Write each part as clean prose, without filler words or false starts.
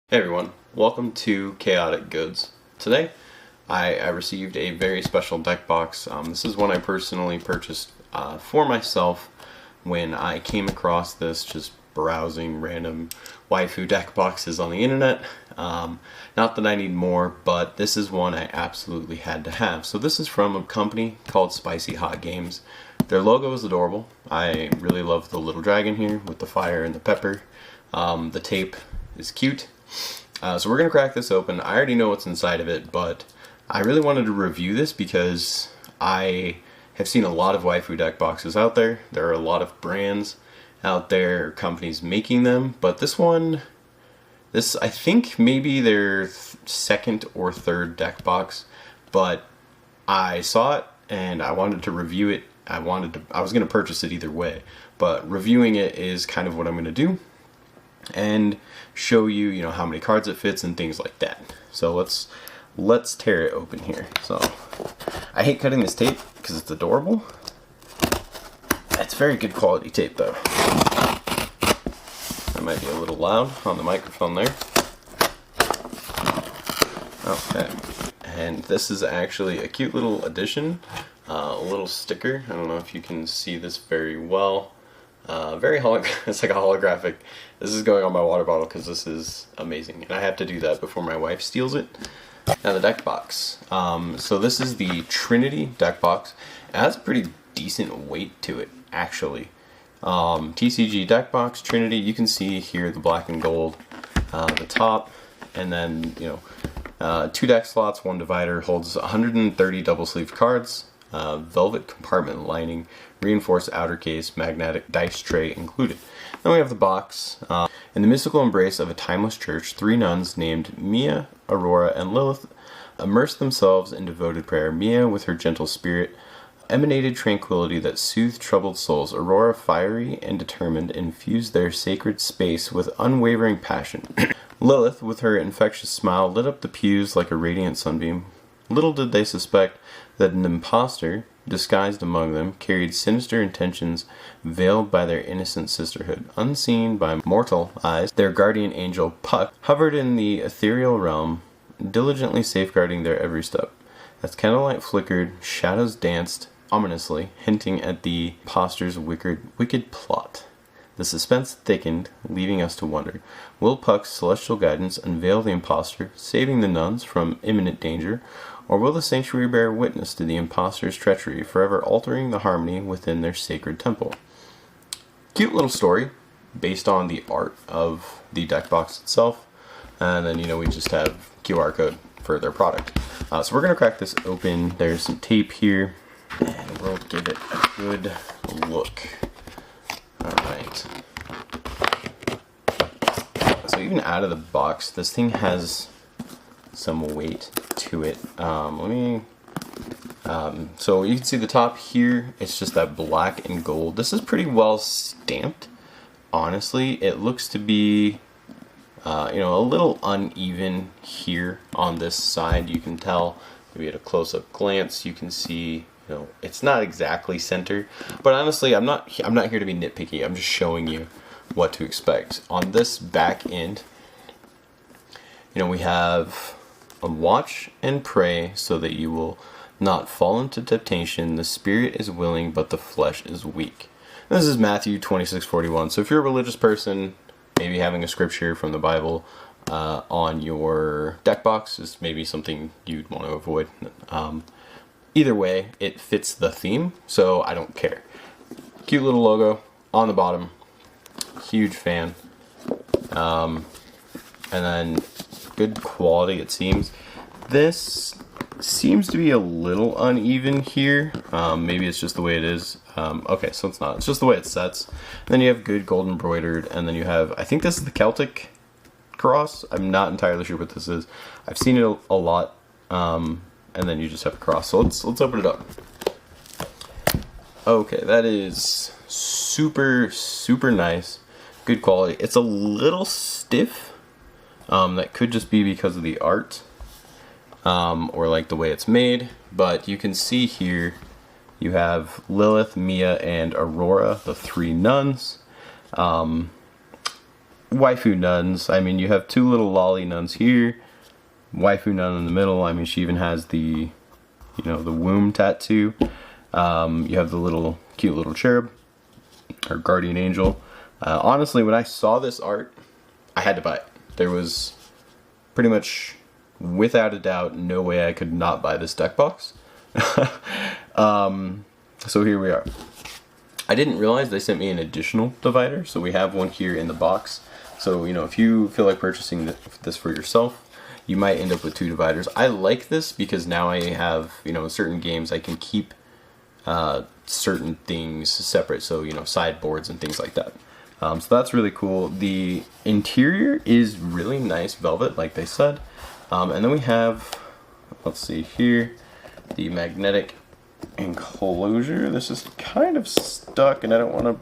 Hey everyone, welcome to Chaotic Goods. Today I received a very special deck box. This is one I personally purchased for myself when I came across this just browsing random waifu deck boxes on the internet. Not that I need more, but this is one I absolutely had to have. So this is from a company called Spicy Hot Games. Their logo is adorable. I really love the little dragon here with the fire and the pepper. The tape is cute. So we're going to crack this open. I already know what's inside of it, but I really wanted to review this because I have seen a lot of waifu deck boxes out there. There are a lot of brands out there, companies making them, but this I think maybe their second or third deck box, but I saw it and I wanted to review it. I was going to purchase it either way, but reviewing it is kind of what I'm going to do and show you, how many cards it fits and things like that. So let's tear it open here. So I hate cutting this tape because it's adorable. It's very good quality tape though. That might be a little loud on the microphone there. Okay, and this is actually a cute little addition, a little sticker. I don't know if you can see this very well. It's like a holographic. This is going on my water bottle because this is amazing, and I have to do that before my wife steals it. Now the deck box. So this is the Trinity deck box. It has a pretty decent weight to it, actually. TCG deck box, Trinity. You can see here the black and gold, the top, and then 2 deck slots, 1 divider, holds 130 double sleeved cards. Velvet compartment lining, reinforced outer case, magnetic dice tray included. Then we have the box. In the mystical embrace of a timeless church, 3 nuns named Mia, Aurora, and Lilith immersed themselves in devoted prayer. Mia, with her gentle spirit, emanated tranquility that soothed troubled souls. Aurora, fiery and determined, infused their sacred space with unwavering passion. Lilith, with her infectious smile, lit up the pews like a radiant sunbeam. Little did they suspect that an impostor, disguised among them, carried sinister intentions veiled by their innocent sisterhood. Unseen by mortal eyes, their guardian angel, Puck, hovered in the ethereal realm, diligently safeguarding their every step. As candlelight flickered, shadows danced ominously, hinting at the impostor's wicked plot. The suspense thickened, leaving us to wonder. Will Puck's celestial guidance unveil the impostor, saving the nuns from imminent danger? Or will the sanctuary bear witness to the impostor's treachery, forever altering the harmony within their sacred temple? Cute little story, based on the art of the deck box itself. And then, we just have QR code for their product. So we're going to crack this open. There's some tape here, and we'll give it a good look. Alright. So even out of the box, this thing has some weight to it. So you can see the top here, it's just that black and gold. This is pretty well stamped. Honestly, it looks to be a little uneven here on this side. You can tell, maybe at a close-up glance, you can see it's not exactly center, but honestly, I'm not here to be nitpicky. I'm just showing you what to expect. On this back end, we have a watch and pray so that you will not fall into temptation. The spirit is willing, but the flesh is weak. And this is Matthew 26:41. So if you're a religious person, maybe having a scripture from the Bible on your deck box is maybe something you'd want to avoid. Either way, it fits the theme, so I don't care. Cute little logo on the bottom. Huge fan. And then good quality, it seems. This seems to be a little uneven here. Maybe it's just the way it is. Okay, so it's not. It's just the way it sets. And then you have good gold embroidered, and then you have, I think this is the Celtic cross. I'm not entirely sure what this is. I've seen it a lot. And then you just have a cross. So let's open it up. Okay, that is super, super nice. Good quality. It's a little stiff. That could just be because of the art. Or like the way it's made. But you can see here, you have Lilith, Mia, and Aurora, the 3 nuns. waifu nuns. I mean, you have two little lolly nuns here, waifu nun in the middle. I mean, she even has the, you know, the womb tattoo. You have the little cute little cherub, or guardian angel. Honestly, when I saw this art, I had to buy it. There was pretty much, without a doubt, no way I could not buy this deck box. So here we are. I didn't realize they sent me an additional divider, so we have one here in the box. So, you know, if you feel like purchasing this for yourself, you might end up with two dividers. I like this because now I have, you know, certain games I can keep certain things separate, so, you know, sideboards and things like that. So that's really cool. The interior is really nice velvet, like they said. And then we have, let's see here, the magnetic enclosure. This is kind of stuck and I don't want to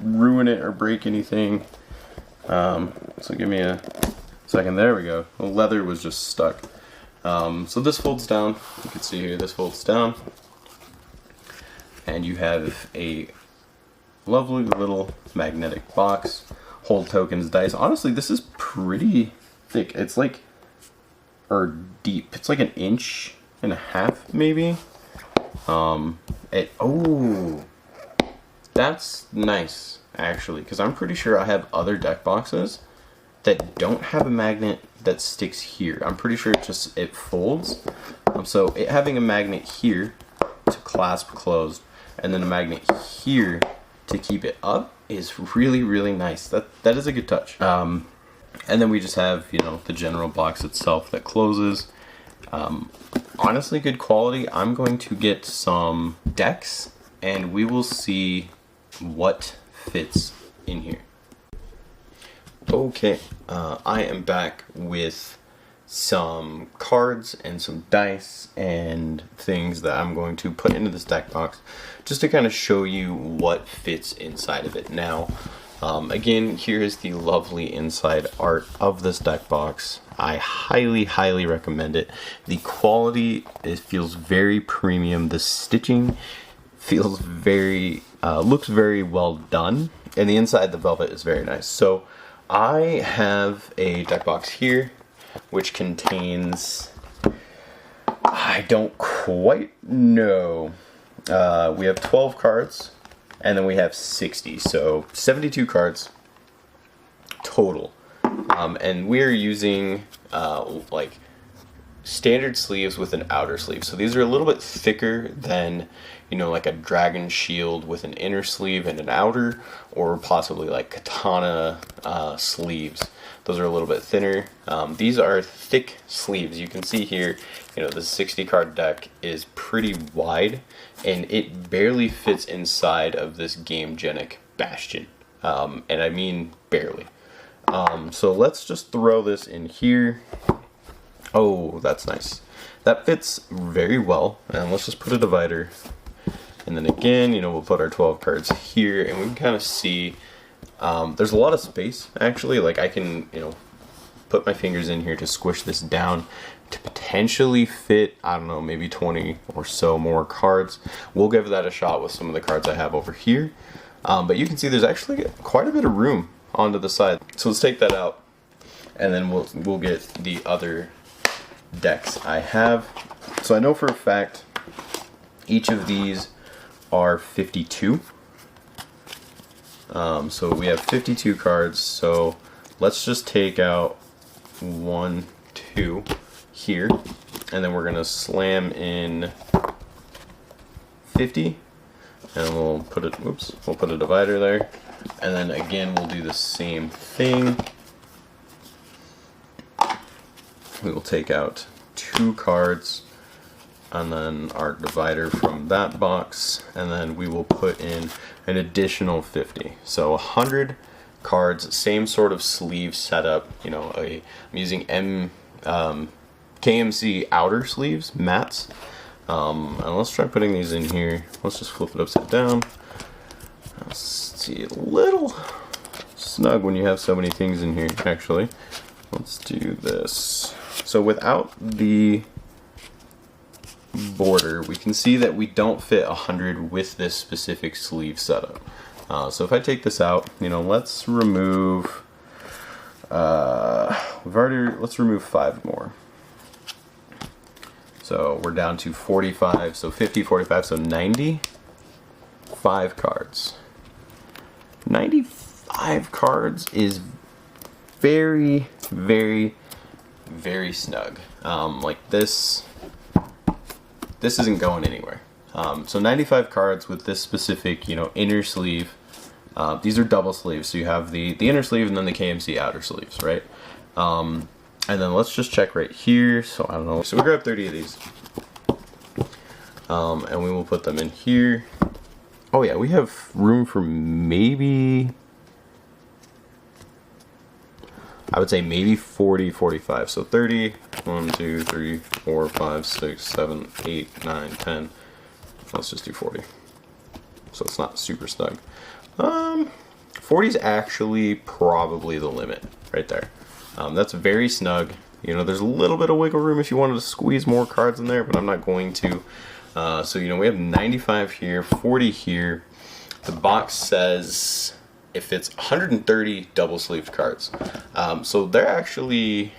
ruin it or break anything. So give me a second. There we go. The leather was just stuck. So this folds down. You can see here, this folds down. And you have a lovely little magnetic box. Hold tokens, dice. Honestly, this is pretty thick. It's like, or deep. It's like 1.5 inches, maybe. Oh, that's nice, actually, because I'm pretty sure I have other deck boxes that don't have a magnet that sticks here. I'm pretty sure it folds. So it having a magnet here to clasp closed, and then a magnet here to keep it up is really, really nice. That is a good touch. And then we just have, you know, the general box itself that closes. Honestly, good quality. I'm going to get some decks and we will see what fits in here. Okay, I am back with some cards and some dice and things that I'm going to put into this deck box just to kind of show you what fits inside of it. Now, again, here is the lovely inside art of this deck box. I highly, highly recommend it. The quality, it feels very premium. The stitching feels very, looks very well done. And the inside, the velvet is very nice. So I have a deck box here, which contains, I don't quite know. We have 12 cards, and then we have 60. So 72 cards total. And we're using like standard sleeves with an outer sleeve. So these are a little bit thicker than, you know, like a dragon shield with an inner sleeve and an outer, or possibly like katana sleeves. Those are a little bit thinner. These are thick sleeves. You can see here, you know, the 60 card deck is pretty wide and it barely fits inside of this Game-Genic Bastion. And I mean barely. So let's just throw this in here. Oh, that's nice. That fits very well. And let's just put a divider. And then again, you know, we'll put our 12 cards here and we can kind of see, there's a lot of space actually. Like I can, you know, put my fingers in here to squish this down to potentially fit, I don't know, maybe 20 or so more cards. We'll give that a shot with some of the cards I have over here. But you can see there's actually quite a bit of room onto the side. So let's take that out and then we'll get the other decks I have. So I know for a fact each of these are 52. So we have 52 cards, so let's just take out 1, 2 here, and then we're gonna slam in 50, and we'll put it, we'll put a divider there, and then again we'll do the same thing. We will take out 2 cards, and then our divider from that box, and then we will put in an additional 50. So 100 cards, same sort of sleeve setup. You know, I'm using KMC outer sleeves, mats. And let's try putting these in here. Let's just flip it upside down. Let's see, a little snug when you have so many things in here, actually. Let's do this. So without the border, we can see that we don't fit 100 with this specific sleeve setup. So if I take this out, you know, let's remove let's remove 5 more. So we're down to 45, so 50, 45, so 95 cards. 95 cards is very, very, very snug. Like this isn't going anywhere. So 95 cards with this specific, inner sleeve. These are double sleeves, so you have the inner sleeve and then the KMC outer sleeves, right? And then let's just check right here. So I don't know. So we grab 30 of these, and we will put them in here. Oh yeah, we have room for maybe, I would say maybe 40, 45. So 30, 1, 2, 3, 4, 5, 6, 7, 8, 9, 10. Let's just do 40. So it's not super snug. 40 is actually probably the limit right there. That's very snug. There's a little bit of wiggle room if you wanted to squeeze more cards in there, but I'm not going to. So we have 95 here, 40 here. The box says if it's 130 double sleeved cards. So they're actually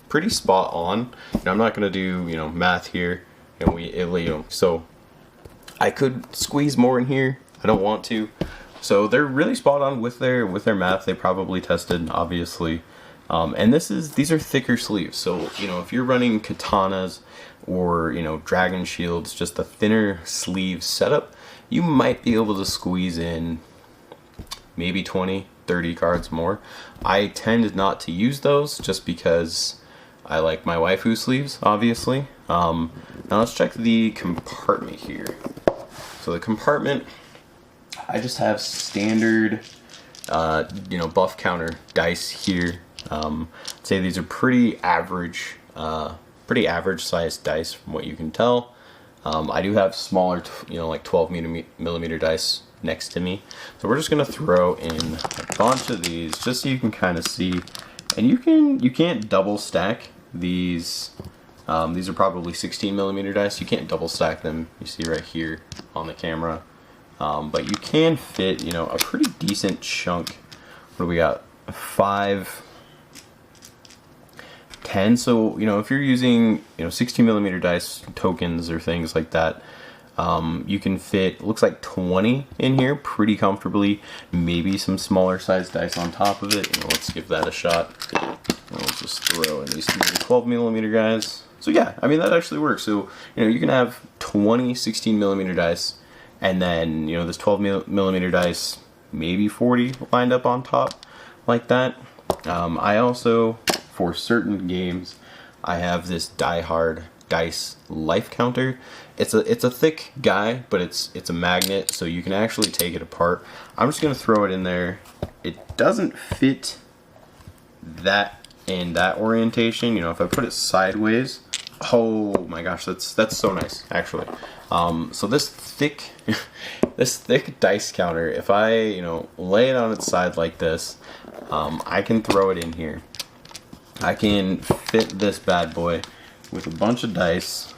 pretty spot on. I'm not going to do, math here. So I could squeeze more in here. I don't want to. So they're really spot on with their math. They probably tested, obviously. And these are thicker sleeves. So, if you're running katanas or, dragon shields, just a thinner sleeve setup, you might be able to squeeze in maybe 20, 30 cards more. I tend not to use those just because I like my waifu sleeves, obviously. Now let's check the compartment here. So the compartment, I just have standard, buff counter dice here. I'd say these are pretty average sized dice from what you can tell. I do have smaller, like 12 millimeter dice next to me. So we're just gonna throw in a bunch of these just so you can kind of see. And you can't double stack these. These are probably 16 millimeter dice. You can't double stack them. You see right here on the camera. But you can fit, a pretty decent chunk. What do we got? 5, 10. So, if you're using, 16 millimeter dice tokens or things like that, you can fit, looks like 20 in here pretty comfortably. Maybe some smaller size dice on top of it. Let's give that a shot. We'll just throw in these 12 millimeter guys. So yeah, that actually works. So, you can have 20 16 millimeter dice, and then, this 12 millimeter dice, maybe 40 lined up on top like that. I also, for certain games, I have this Die Hard dice life counter. It's a thick guy, but it's a magnet, so you can actually take it apart. I'm just gonna throw it in there. It doesn't fit that in that orientation. If I put it sideways, oh my gosh, that's so nice actually. So this thick dice counter, if I lay it on its side like this, I can throw it in here. I can fit this bad boy with a bunch of dice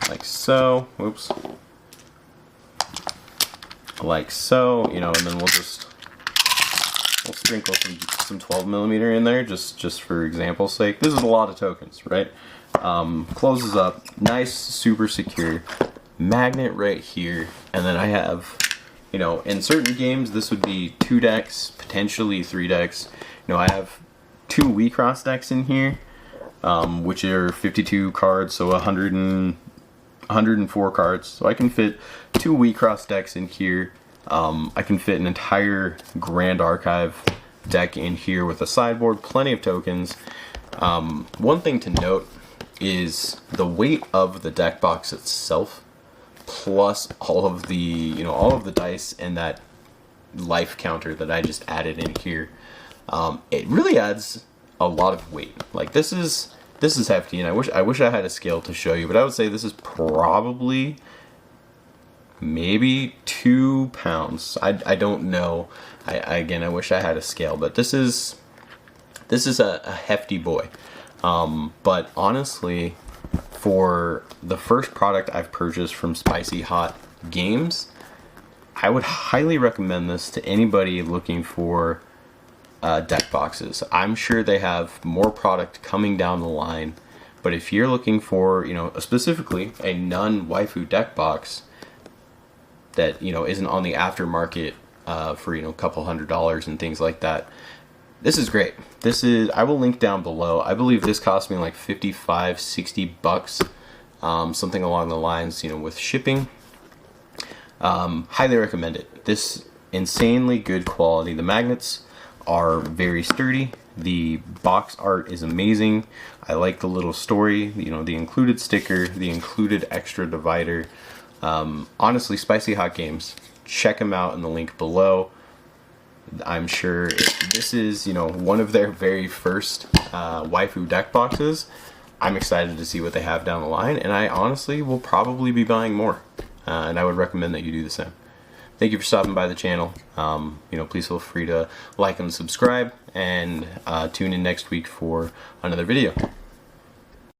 like so. Whoops. Like so, and then we'll sprinkle some 12 millimeter in there just for example's sake. This is a lot of tokens, right? Closes up, nice, super secure. Magnet right here, and then I have, in certain games this would be 2 decks, potentially 3 decks. I have 2 Wii Cross decks in here, which are 52 cards, so 104 cards. So I can fit 2 Wii Cross decks in here. I can fit an entire Grand Archive deck in here with a sideboard, plenty of tokens. One thing to note is the weight of the deck box itself, plus all of the dice and that life counter that I just added in here. It really adds a lot of weight. Like this is hefty, and I wish I had a scale to show you, but I would say this is probably maybe 2 pounds. I don't know. Again, I wish I had a scale, but this is a hefty boy. But honestly, for the first product I've purchased from Spicy Hot Games, I would highly recommend this to anybody looking for deck boxes. I'm sure they have more product coming down the line, but if you're looking for, you know, specifically a non-waifu deck box that, you know, isn't on the aftermarket for, you know, a couple $100s and things like that, this is great. This is, I will link down below. I believe this cost me like 55, 60 bucks, something along the lines, you know, with shipping. Highly recommend it. This insanely good quality. The magnets are very sturdy. The box art is amazing. I like the little story, you know, the included sticker, the included extra divider. Honestly, Spicy Hot Games, check them out in the link below. I'm sure this is, you know, one of their very first waifu deck boxes. I'm excited to see what they have down the line, and I honestly will probably be buying more. And I would recommend that you do the same. Thank you for stopping by the channel. You know, please feel free to like and subscribe, and tune in next week for another video.